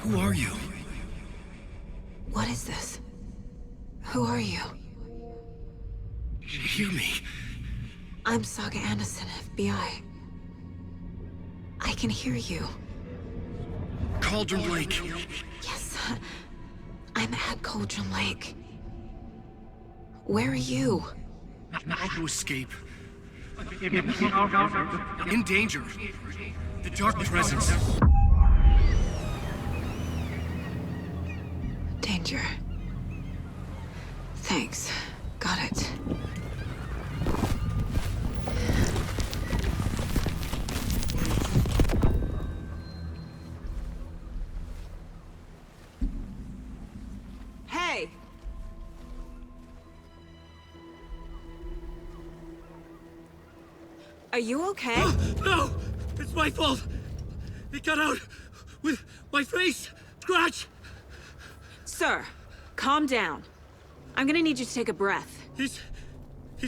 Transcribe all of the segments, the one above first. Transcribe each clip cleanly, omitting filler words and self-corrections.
Who are you? What is this? Who are you? Hear me. I'm Saga Anderson, FBI. I can hear you. Cauldron Lake. Yes, I'm at Cauldron Lake. Where are you? How to escape. In danger. The dark presence. Danger. Thanks. Got it. Hey! Are you okay? No! It's my fault! It got out with my face! Scratch! Sir, calm down. I'm gonna need you to take a breath. He's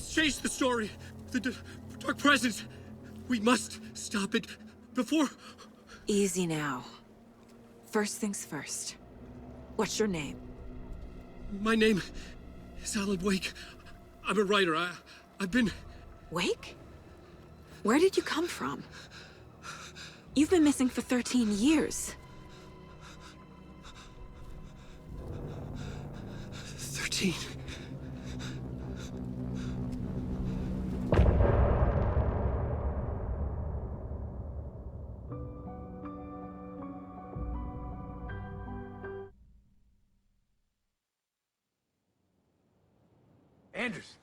changed the story. The dark presence. We must stop it before... Easy now. First things first. What's your name? My name is Alan Wake. I'm a writer. I've been... Wake? Where did you come from? You've been missing for 13 years. 13. Anderson,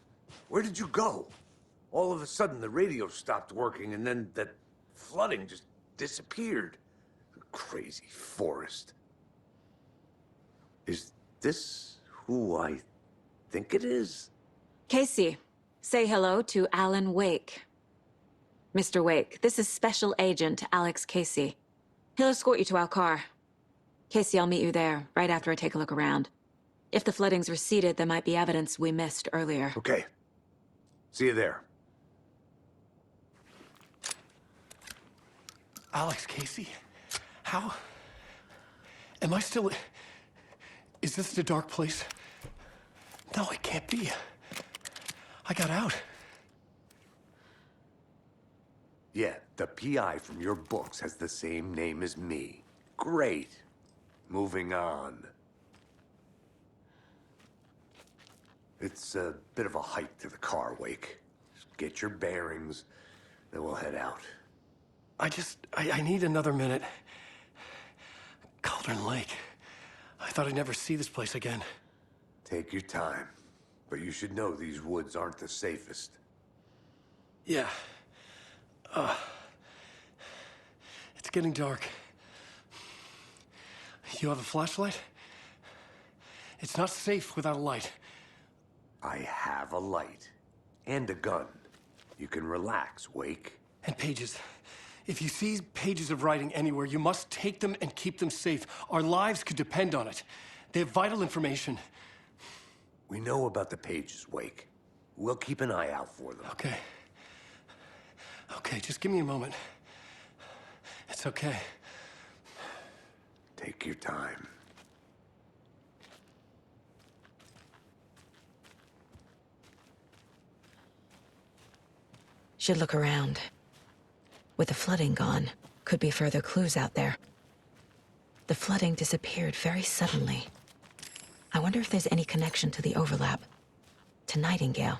where did you go? All of a sudden, the radio stopped working, and then that flooding just disappeared. Crazy forest. Is this who I think it is? Casey, say hello to Alan Wake. Mr. Wake, this is Special Agent Alex Casey. He'll escort you to our car. Casey, I'll meet you there, right after I take a look around. If the flooding's receded, there might be evidence we missed earlier. Okay. See you there. Alex Casey? How? Am I still... Is this the dark place? No, it can't be. I got out. Yeah, the PI from your books has the same name as me. Great. Moving on. It's a bit of a hike to the car, Wake. Just get your bearings, then we'll head out. I need another minute. Cauldron Lake. I thought I'd never see this place again. Take your time. But you should know these woods aren't the safest. Yeah. It's getting dark. You have a flashlight? It's not safe without a light. I have a light. And a gun. You can relax, Wake. And pages. If you see pages of writing anywhere, you must take them and keep them safe. Our lives could depend on it. They have vital information. We know about the pages, Wake. We'll keep an eye out for them. Okay. Okay, just give me a moment. It's okay. Take your time. Should look around. With the flooding gone, could be further clues out there. The flooding disappeared very suddenly. I wonder if there's any connection to the overlap. To Nightingale.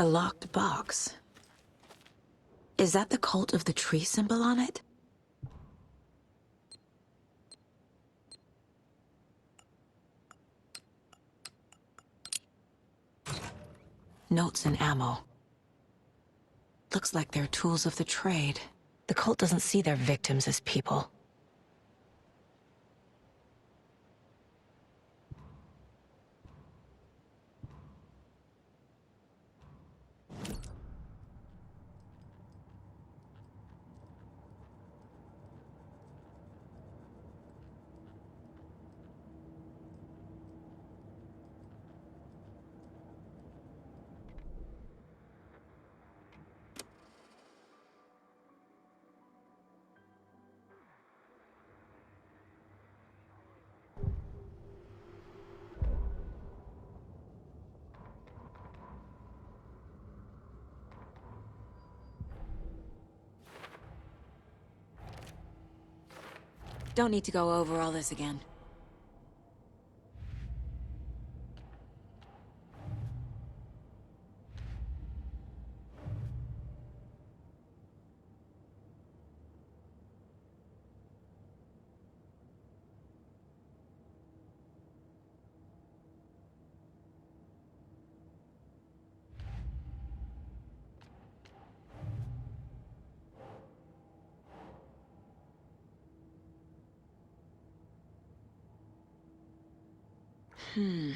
A locked box. Is that the cult of the tree symbol on it? Notes and ammo. Looks like they're tools of the trade. The cult doesn't see their victims as people. Don't need to go over all this again. Hmm.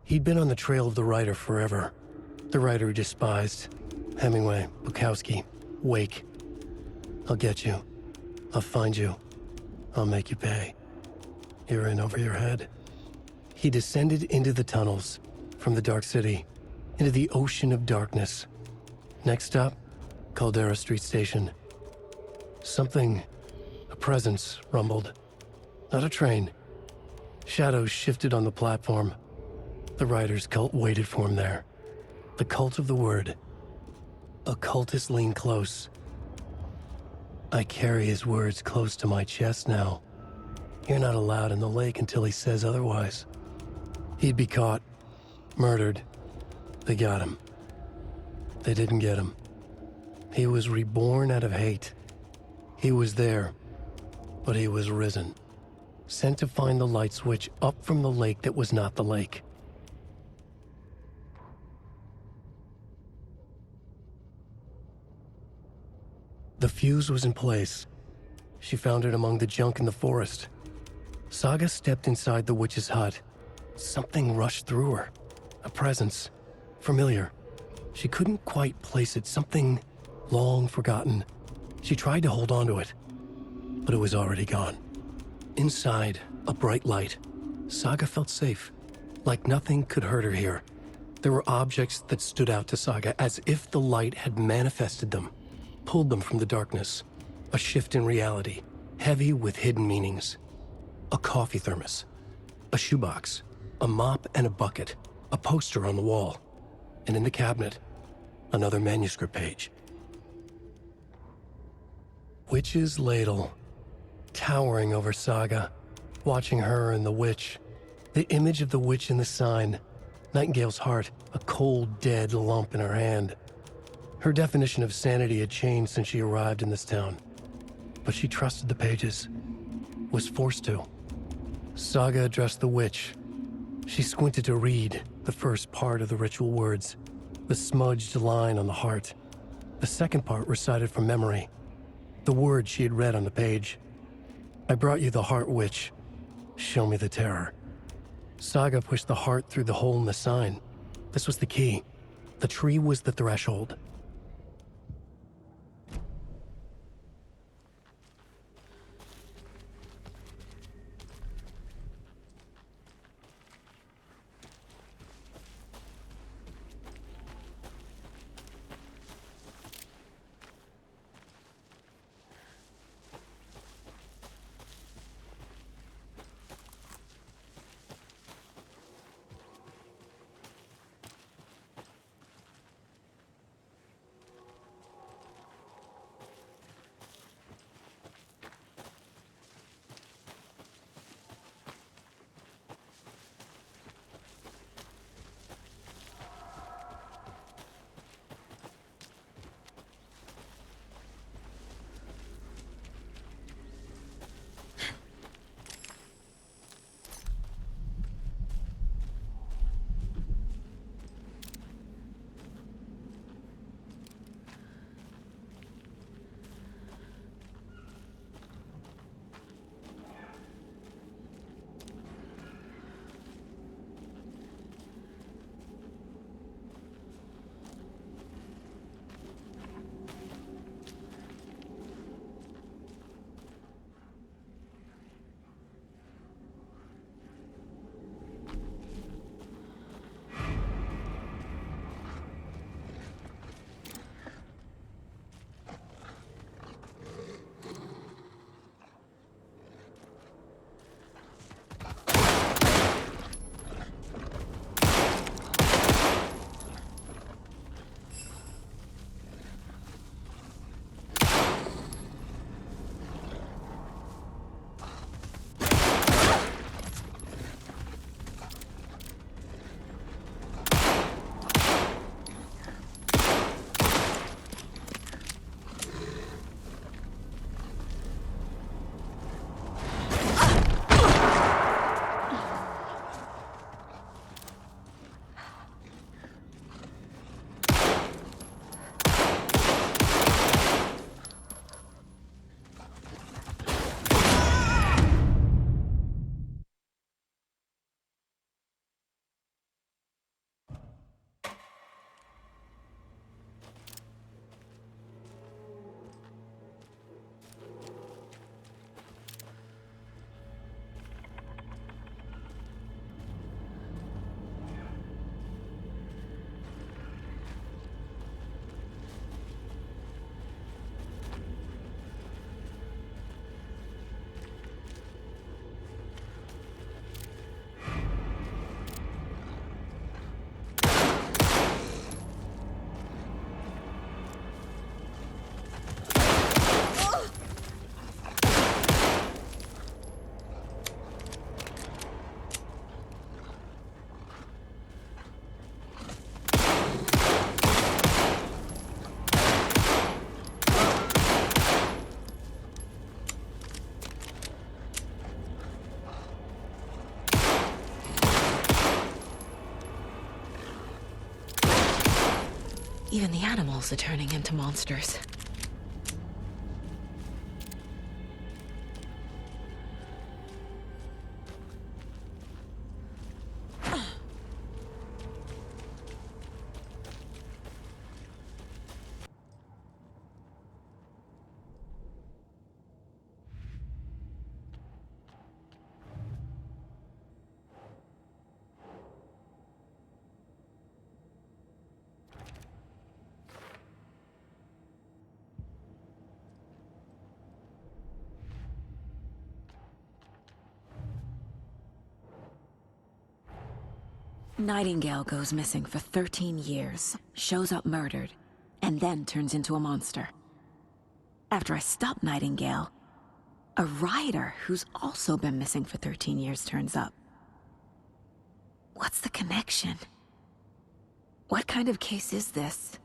He'd been on the trail of the writer forever. The writer he despised. Hemingway, Bukowski, Wake. I'll get you. I'll find you. I'll make you pay. You're in over your head. He descended into the tunnels, from the Dark City, into the ocean of darkness. Next stop, Caldera Street Station. Something, a presence, rumbled. Not a train. Shadows shifted on the platform. The writer's cult waited for him there. The cult of the word. Occultists lean close. I carry his words close to my chest now. You're not allowed in the lake until he says otherwise. He'd be caught, murdered. They got him. They didn't get him. He was reborn out of hate. He was there, but he was risen. Sent to find the light switch up from the lake that was not the lake. The fuse was in place. She found it among the junk in the forest. Saga stepped inside the witch's hut. Something rushed through her. A presence. Familiar. She couldn't quite place it. Something long forgotten. She tried to hold on to it, but it was already gone. Inside, a bright light. Saga felt safe. Like nothing could hurt her here. There were objects that stood out to Saga as if the light had manifested them. Pulled them from the darkness. A shift in reality, heavy with hidden meanings. A coffee thermos, a shoebox, a mop and a bucket, a poster on the wall, and in the cabinet, another manuscript page. Witch's ladle, towering over Saga, watching her and the witch, the image of the witch in the sign, Nightingale's heart, a cold, dead lump in her hand. Her definition of sanity had changed since she arrived in this town. But she trusted the pages. Was forced to. Saga addressed the witch. She squinted to read the first part of the ritual words, the smudged line on the heart. The second part recited from memory, the words she had read on the page. I brought you the heart, witch. Show me the terror. Saga pushed the heart through the hole in the sign. This was the key. The tree was the threshold. Even the animals are turning into monsters. Nightingale goes missing for 13 years, shows up murdered, and then turns into a monster. After I stop Nightingale, a rider who's also been missing for 13 years turns up. What's the connection? What kind of case is this?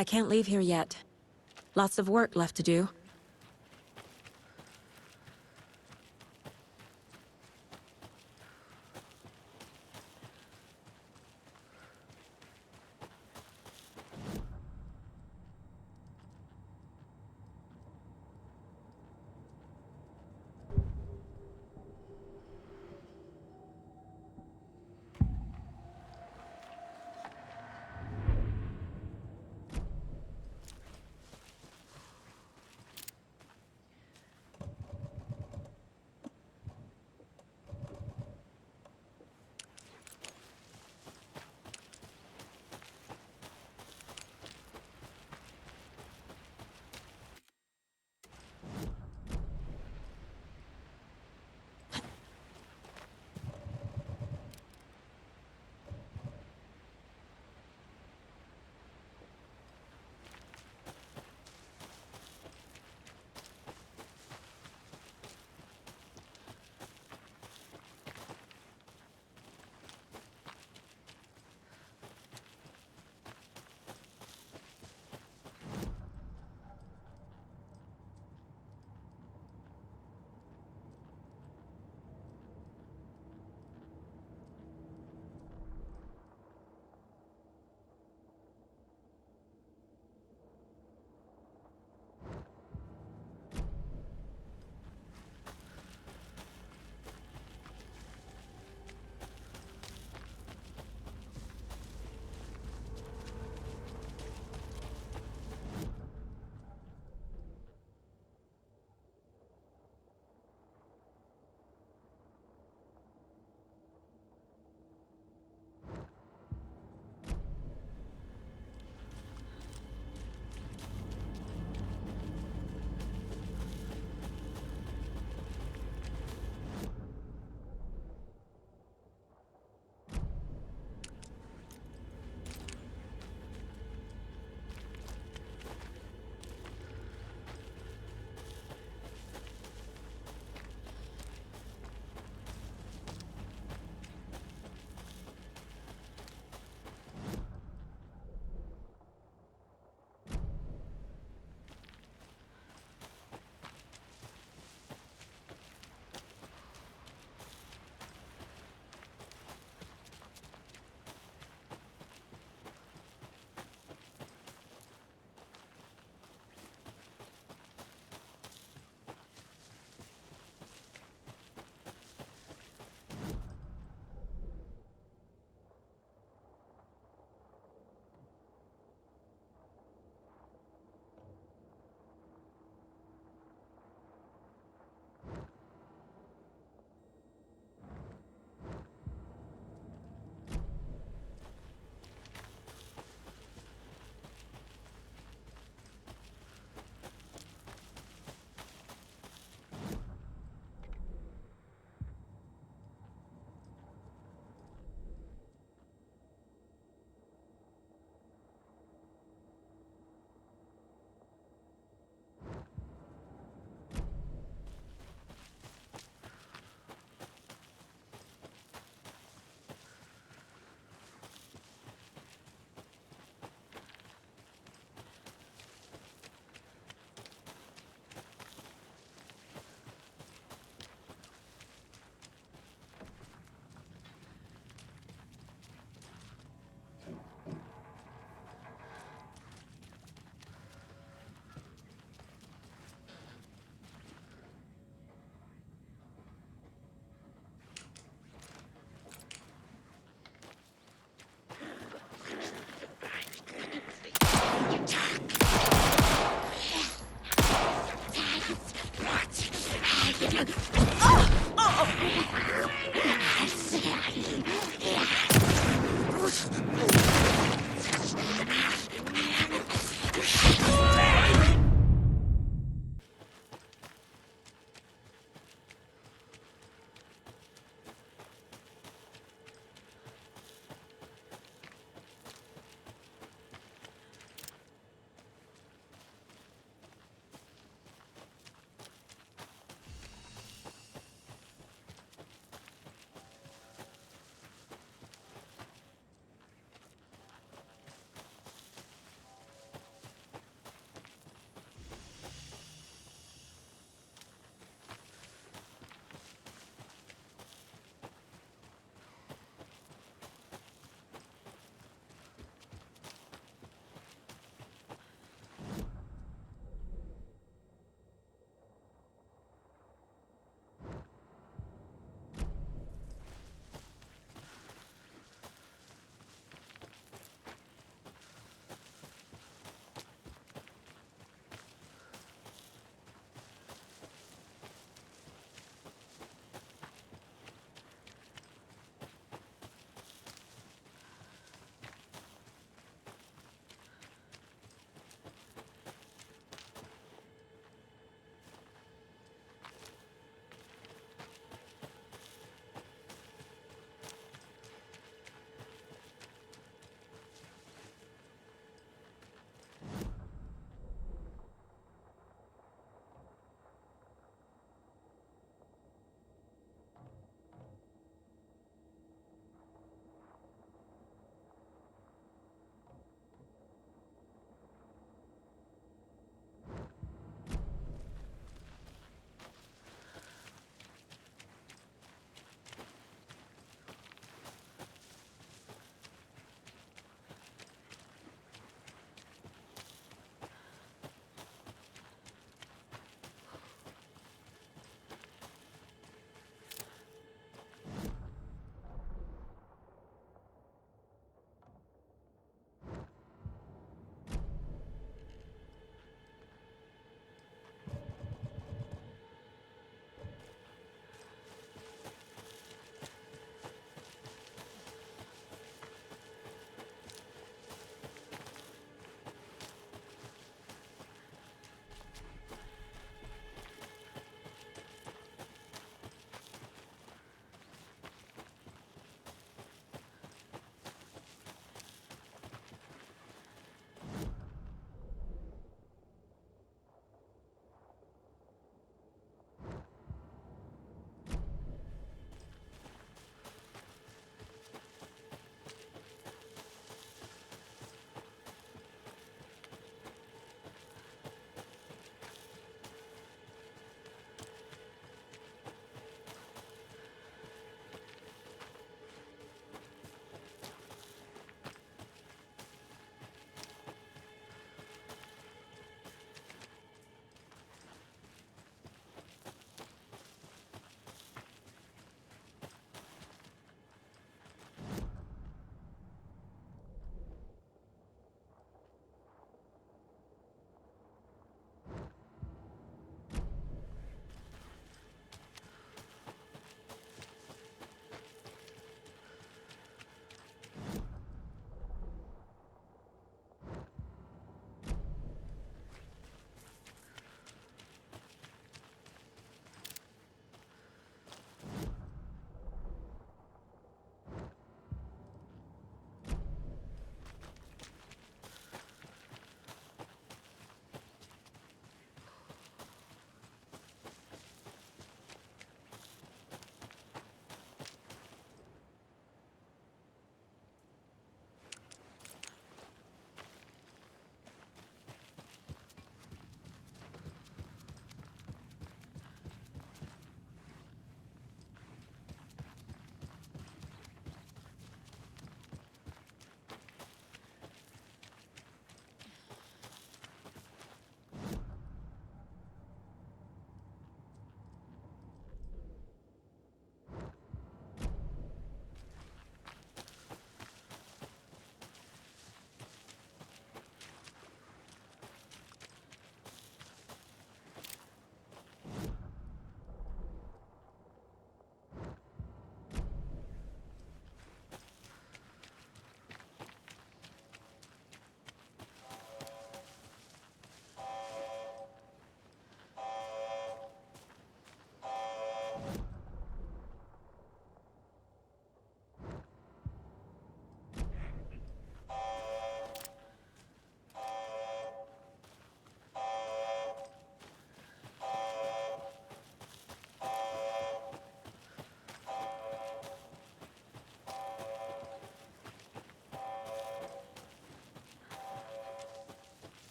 I can't leave here yet. Lots of work left to do.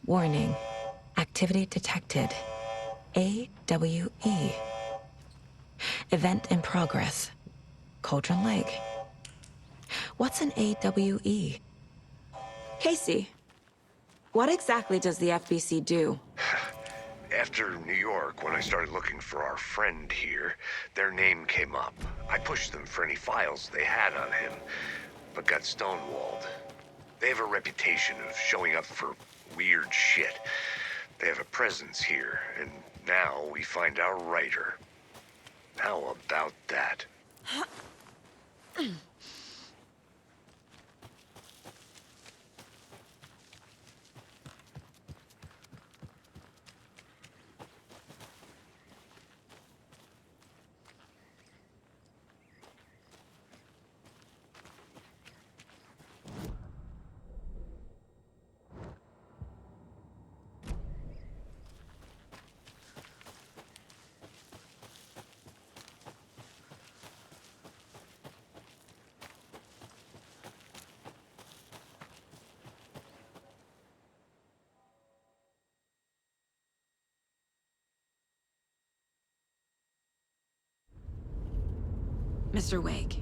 Warning. Activity detected. AWE. Event in progress. Cauldron Lake. What's an AWE? Casey, what exactly does the FBC do? After New York, when I started looking for our friend here, their name came up. I pushed them for any files they had on him, but got stonewalled. They have a reputation of showing up for weird shit. They have a presence here, and now we find our writer. How about that? Mr. Wake,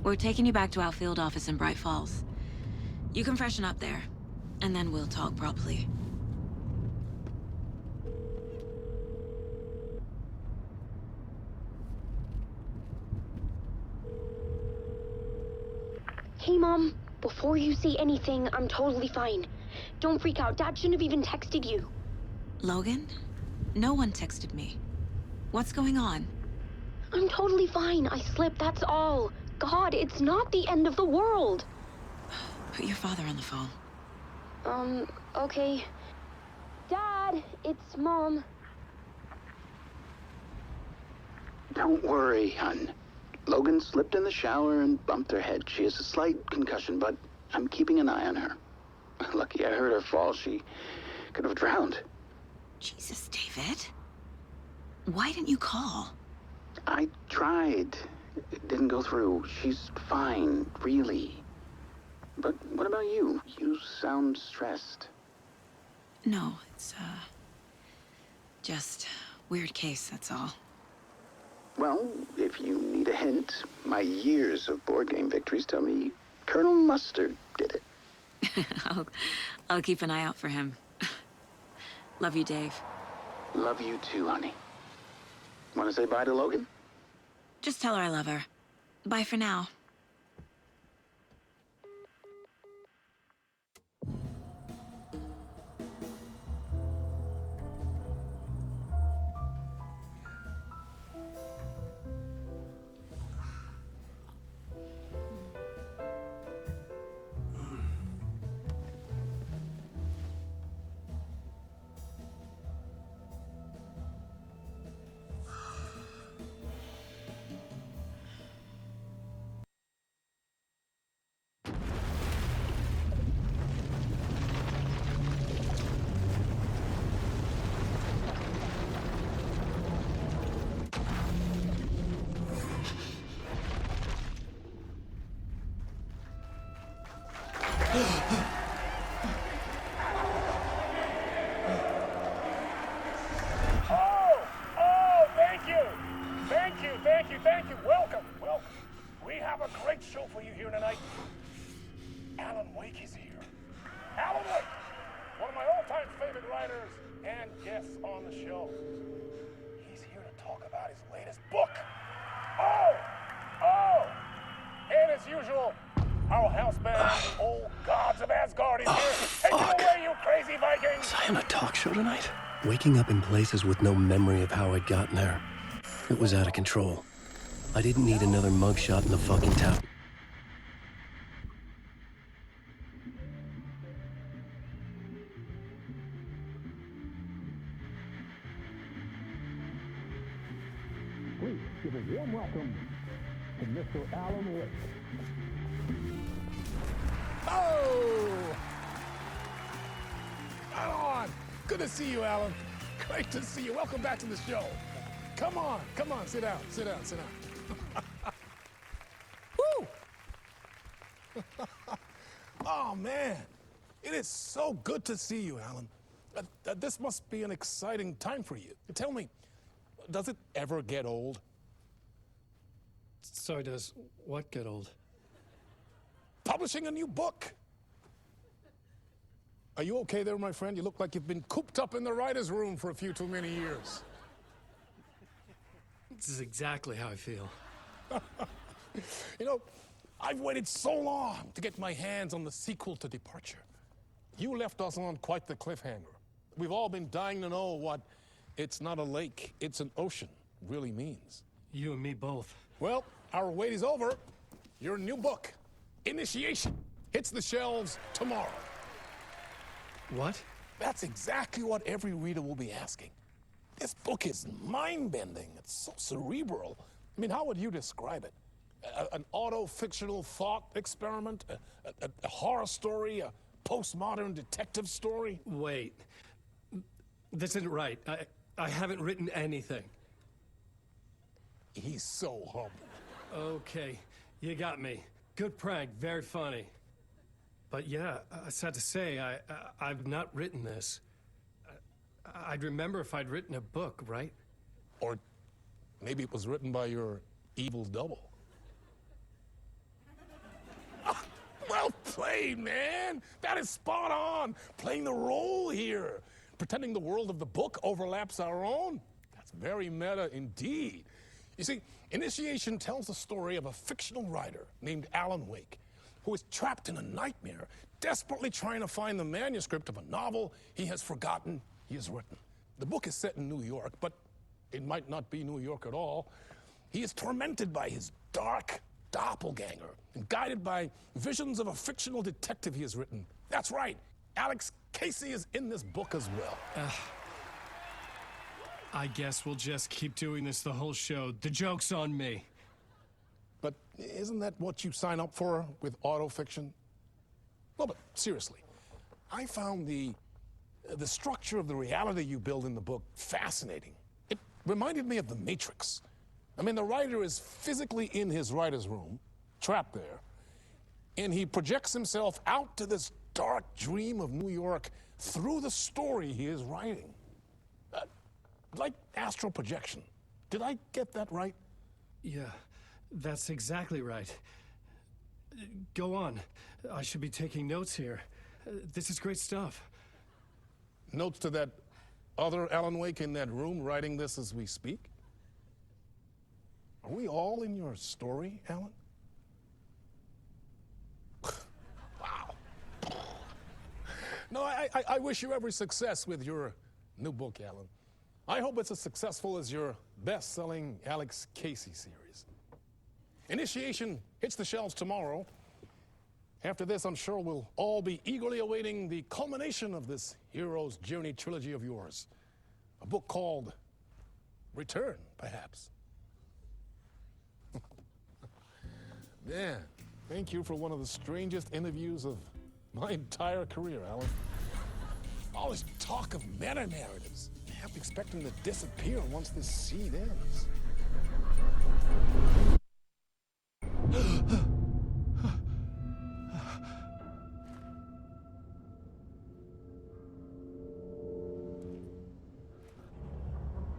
we're taking you back to our field office in Bright Falls. You can freshen up there, and then we'll talk properly. Hey, Mom. Before you say anything, I'm totally fine. Don't freak out. Dad shouldn't have even texted you. Logan? No one texted me. What's going on? I'm totally fine. I slipped, that's all. God, it's not the end of the world. Put your father on the phone. Okay. Dad, it's Mom. Don't worry, hon. Logan slipped in the shower and bumped her head. She has a slight concussion, but I'm keeping an eye on her. Lucky I heard her fall. She could have drowned. Jesus, David. Why didn't you call? I tried. It didn't go through. She's fine, really. But what about you? You sound stressed. No, it's, just weird case, that's all. Well, if you need a hint, my years of board game victories tell me Colonel Mustard did it. I'll keep an eye out for him. Love you, Dave. Love you too, honey. Want to say bye to Logan? Just tell her I love her. Bye for now. Thank you. Welcome. We have a great show for you here tonight. Alan Wake is here. Alan Wake, one of my all-time favorite writers and guests on the show. He's here to talk about his latest book. And as usual, our house band, the old gods of Asgard, is here. Take it away, you crazy Vikings! Was I on a talk show tonight? Waking up in places with no memory of how I'd gotten there. It was out of control. I didn't need another mugshot in the fucking tap. Please give a warm welcome to Mr. Alan Wake. Oh! Alan! Good to see you, Alan. Great to see you. Welcome back to the show. Come on, sit down. Woo! Oh, man. It is so good to see you, Alan. This must be an exciting time for you. Tell me, does it ever get old? Sorry, does what get old? Publishing a new book. Are you okay there, my friend? You look like you've been cooped up in the writer's room for a few too many years. This is exactly how I feel. You know, I've waited so long to get my hands on the sequel to Departure. You left us on quite the cliffhanger. We've all been dying to know what "it's not a lake, it's an ocean" really means. You and me both. Well, our wait is over. Your new book, Initiation, hits the shelves tomorrow. What? That's exactly what every reader will be asking. This book is mind-bending. It's so cerebral. I mean, how would you describe it? An auto-fictional thought experiment? A horror story? A postmodern detective story? Wait. This isn't right. I haven't written anything. He's so humble. Okay, you got me. Good prank, very funny. But yeah, sad to say, I've not written this. I'd remember if I'd written a book, right? Or maybe it was written by your evil double. Well played, man. That is spot on. Playing the role here. Pretending the world of the book overlaps our own. That's very meta indeed. You see, Initiation tells the story of a fictional writer named Alan Wake, who is trapped in a nightmare, desperately trying to find the manuscript of a novel he has forgotten he has written. The book is set in New York, but it might not be New York at all. He is tormented by his dark doppelganger and guided by visions of a fictional detective he has written. That's right, Alex Casey is in this book as well. I guess we'll just keep doing this the whole show. The joke's on me. But isn't that what you sign up for with autofiction? No, but seriously, I found the structure of the reality you build in the book fascinating. It reminded me of The Matrix. I mean, the writer is physically in his writer's room, trapped there, and he projects himself out to this dark dream of New York through the story he is writing. Like astral projection. Did I get that right? Yeah, that's exactly right. Go on. I should be taking notes here. This is great stuff. Notes to that other Alan Wake in that room writing this as we speak? Are we all in your story, Alan? Wow. No, I wish you every success with your new book, Alan. I hope it's as successful as your best-selling Alex Casey series. Initiation hits the shelves tomorrow. After this, I'm sure we'll all be eagerly awaiting the culmination of this hero's journey trilogy of yours. A book called Return, perhaps. Man, thank you for one of the strangest interviews of my entire career, Alan. All this talk of meta-narratives. I have to expect them to disappear once this seed ends.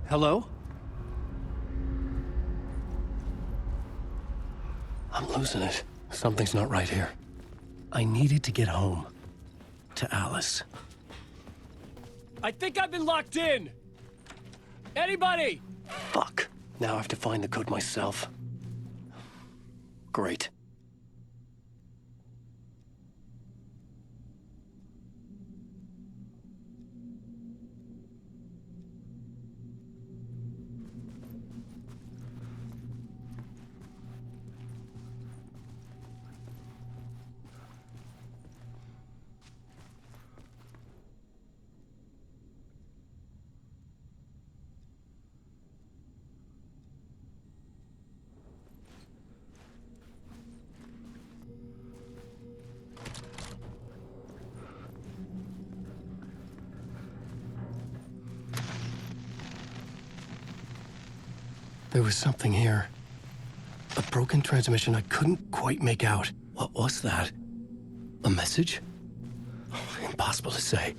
Hello? I'm losing it. Something's not right here. I needed to get home. To Alice. I think I've been locked in! Anybody? Fuck. Now I have to find the code myself. Great. There was something here. A broken transmission I couldn't quite make out. What was that? A message? Impossible to say.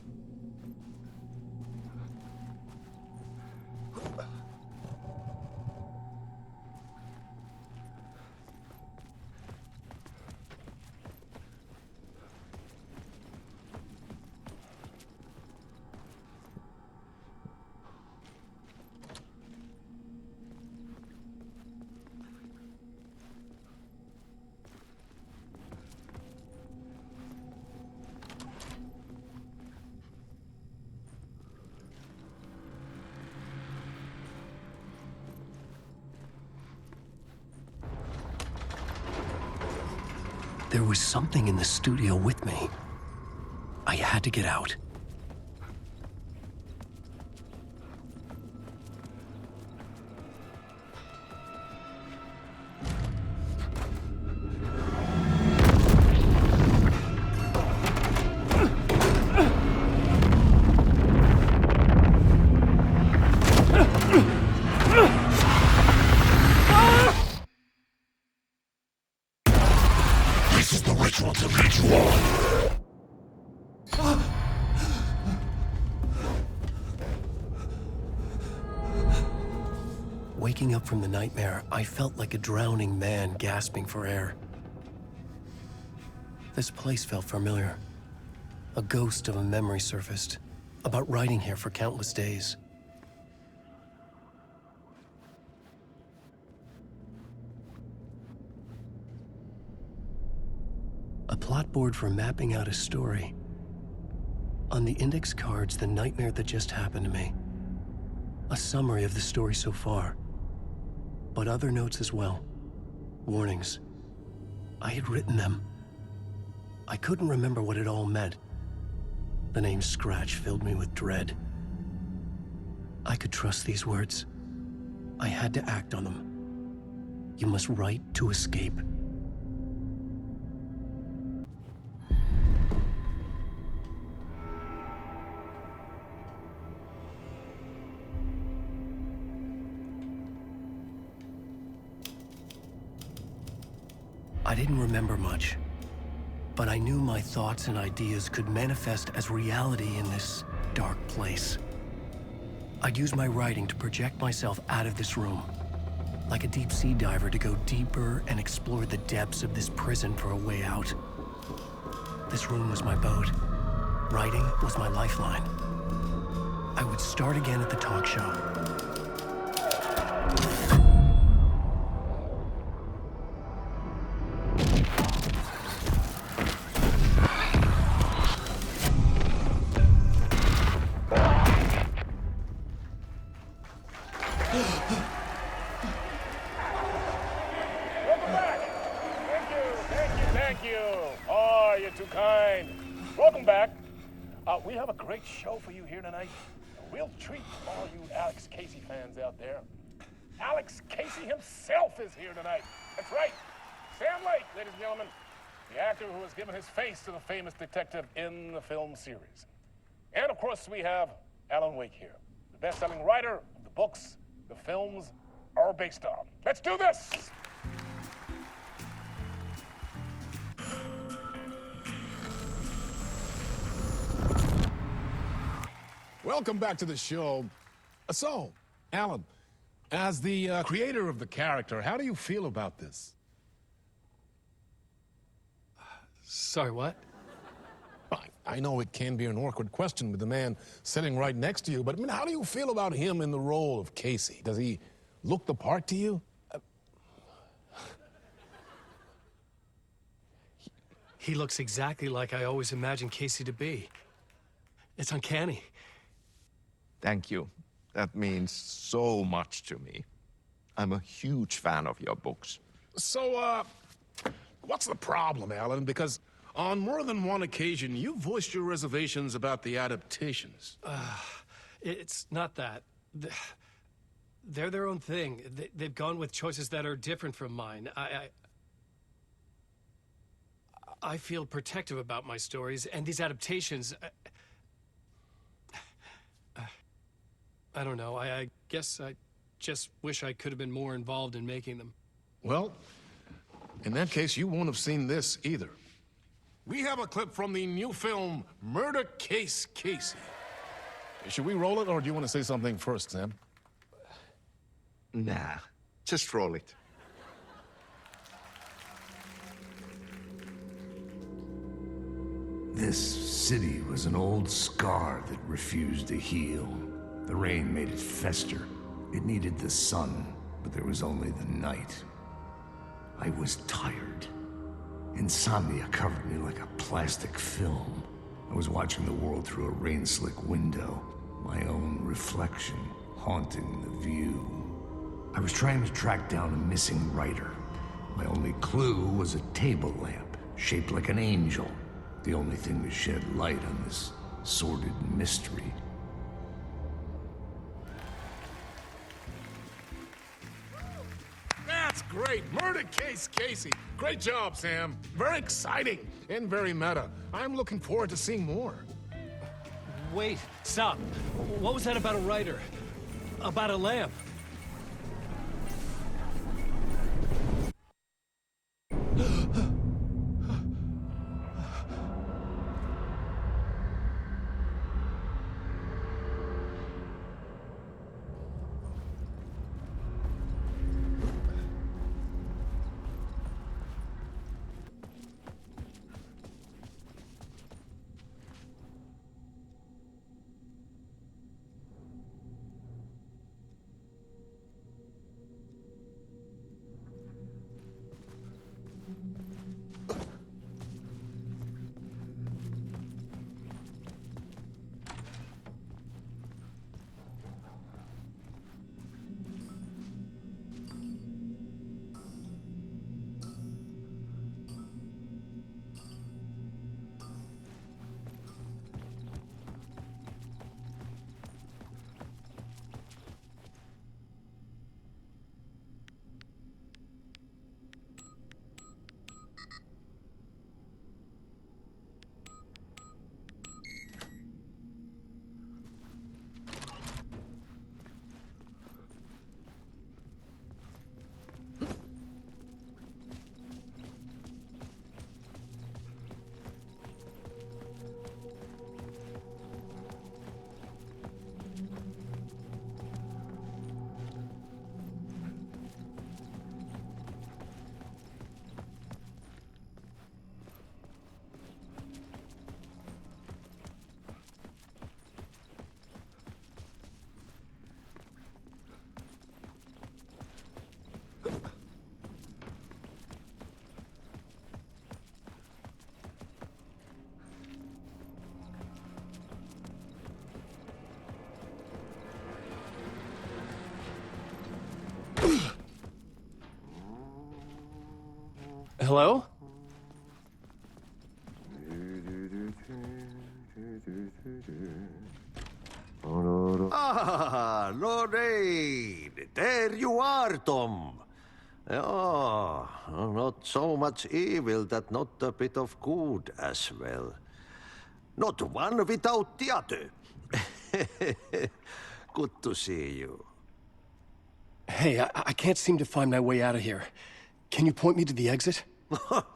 There was something in the studio with me. I had to get out. This is the ritual to lead you on. Waking up from the nightmare, I felt like a drowning man gasping for air. This place felt familiar. A ghost of a memory surfaced, about riding here for countless days. A plot board for mapping out a story. On the index cards, the nightmare that just happened to me. A summary of the story so far. But other notes as well. Warnings. I had written them. I couldn't remember what it all meant. The name Scratch filled me with dread. I could trust these words. I had to act on them. You must write to escape. I didn't remember much, but I knew my thoughts and ideas could manifest as reality in this dark place. I'd use my writing to project myself out of this room, like a deep-sea diver to go deeper and explore the depths of this prison for a way out. This room was my boat. Writing was my lifeline. I would start again at the talk show. Welcome back. Thank you. Oh, you're too kind. Welcome back. We have a great show for you here tonight. A real treat for all you Alex Casey fans out there. Alex Casey himself is here tonight. That's right. Sam Lake, ladies and gentlemen. The actor who has given his face to the famous detective in the film series. And of course, we have Alan Wake here, the best-selling writer of the books the films are based on. Let's do this! Welcome back to the show. So, Alan, as the creator of the character, how do you feel about this? Sorry, what? I know it can be an awkward question with the man sitting right next to you, but I mean, how do you feel about him in the role of Casey? Does he look the part to you? He looks exactly like I always imagined Casey to be. It's uncanny. Thank you. That means so much to me. I'm a huge fan of your books. So, what's the problem, Alan? Because on more than one occasion, you voiced your reservations about the adaptations. It's not that. They're their own thing. They've gone with choices that are different from mine. I feel protective about my stories, and these adaptations... I don't know. I guess I just wish I could have been more involved in making them. Well, in that case, you won't have seen this either. We have a clip from the new film, Murder Case Casey. Should we roll it, or do you want to say something first, Sam? Nah, just roll it. This city was an old scar that refused to heal. The rain made it fester. It needed the sun, but there was only the night. I was tired. Insomnia covered me like a plastic film. I was watching the world through a rain-slick window, my own reflection haunting the view. I was trying to track down a missing writer. My only clue was a table lamp, shaped like an angel. The only thing to shed light on this sordid mystery. That's great! Murder Case Casey! Great job, Sam. Very exciting and very meta. I'm looking forward to seeing more. Wait, stop. What was that about a writer? About a lamp? Hello? Ah, Lorraine! There you are, Tom. Oh, not so much evil that not a bit of good as well. Not one without the other. Good to see you. Hey, I can't seem to find my way out of here. Can you point me to the exit?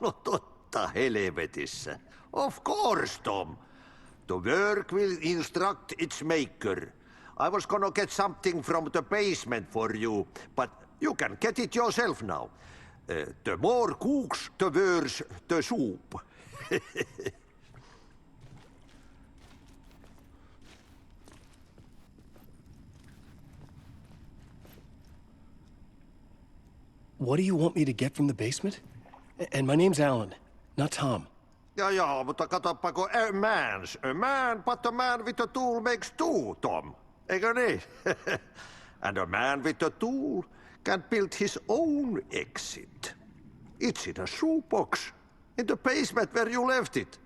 No totta helvetissä. Of course, Tom. The work will instruct its maker. I was gonna get something from the basement for you, but you can get it yourself now. The more cooks, the worse the soup. What do you want me to get from the basement? And my name's Alan, not Tom. Ja, mutta katoppa, kun a man, but a man with a tool makes two, Tom. Eikö niin? And a man with a tool can build his own exit. It's in a shoebox, in the basement where you left it.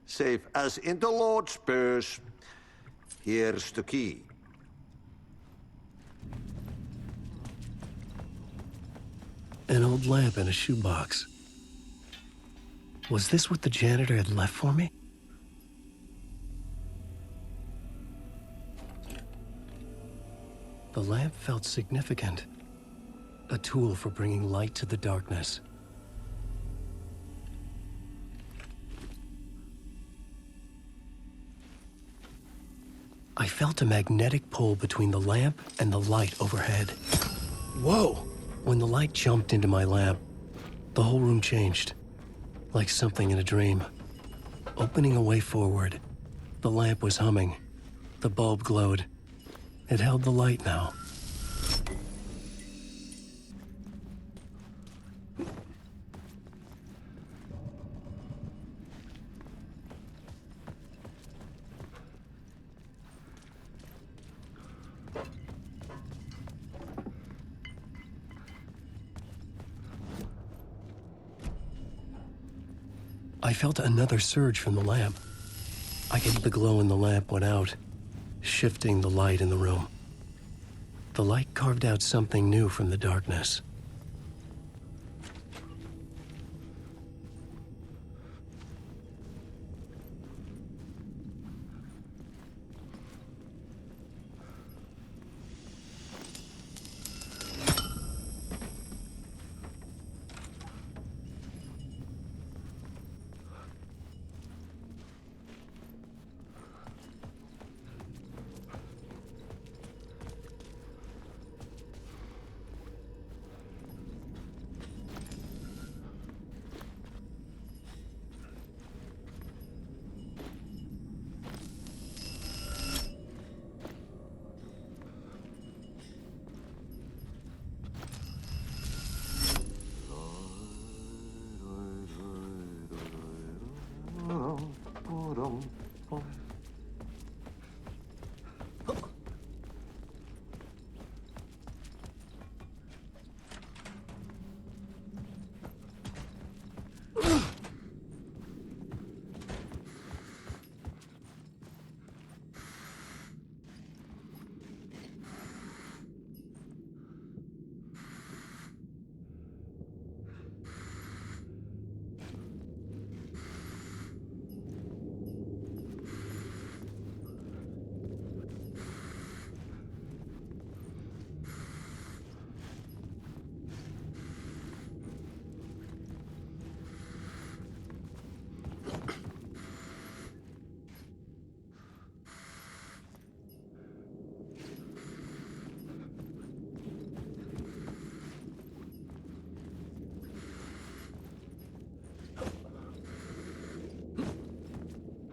Safe as in the Lord's purse. Here's the key. An old lamp in a shoebox. Was this what the janitor had left for me? The lamp felt significant. A tool for bringing light to the darkness. I felt a magnetic pull between the lamp and the light overhead. Whoa! When the light jumped into my lamp, the whole room changed, like something in a dream. Opening a way forward, the lamp was humming. The bulb glowed. It held the light now. I felt another surge from the lamp. I could the glow in the lamp went out, shifting the light in the room. The light carved out something new from the darkness.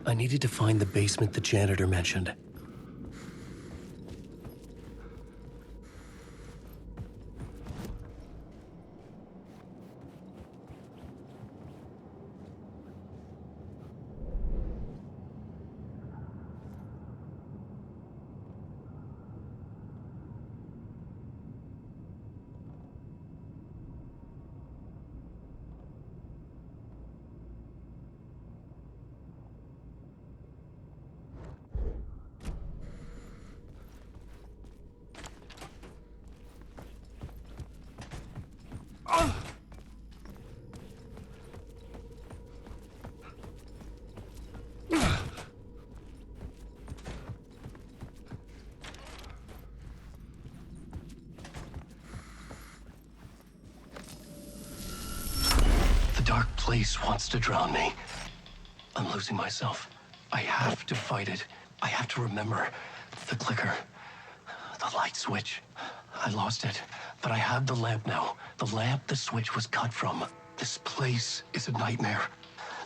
I needed to find the basement the janitor mentioned. The dark place wants to drown me. I'm losing myself. I have to fight it. I have to remember the clicker, the light switch. I lost it, but I have the lamp now. The lamp the switch was cut from. This place is a nightmare.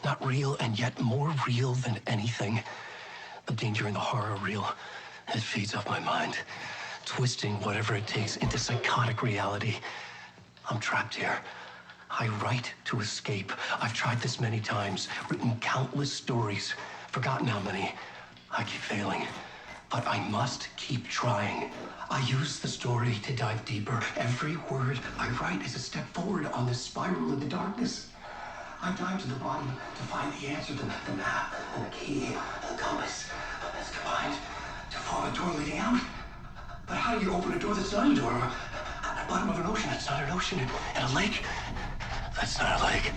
Not real, and yet more real than anything. The danger and the horror are real. It feeds off my mind, twisting whatever it takes into psychotic reality. I'm trapped here. I write to escape. I've tried this many times, written countless stories, forgotten how many. I keep failing, but I must keep trying. I use the story to dive deeper. Every word I write is a step forward on this spiral in the darkness. I dive to the bottom to find the answer, the map, and the key, and the compass. It's combined to form a door leading out. But how do you open a door that's not a door? At the bottom of an ocean that's not an ocean, and a lake that's not a lake.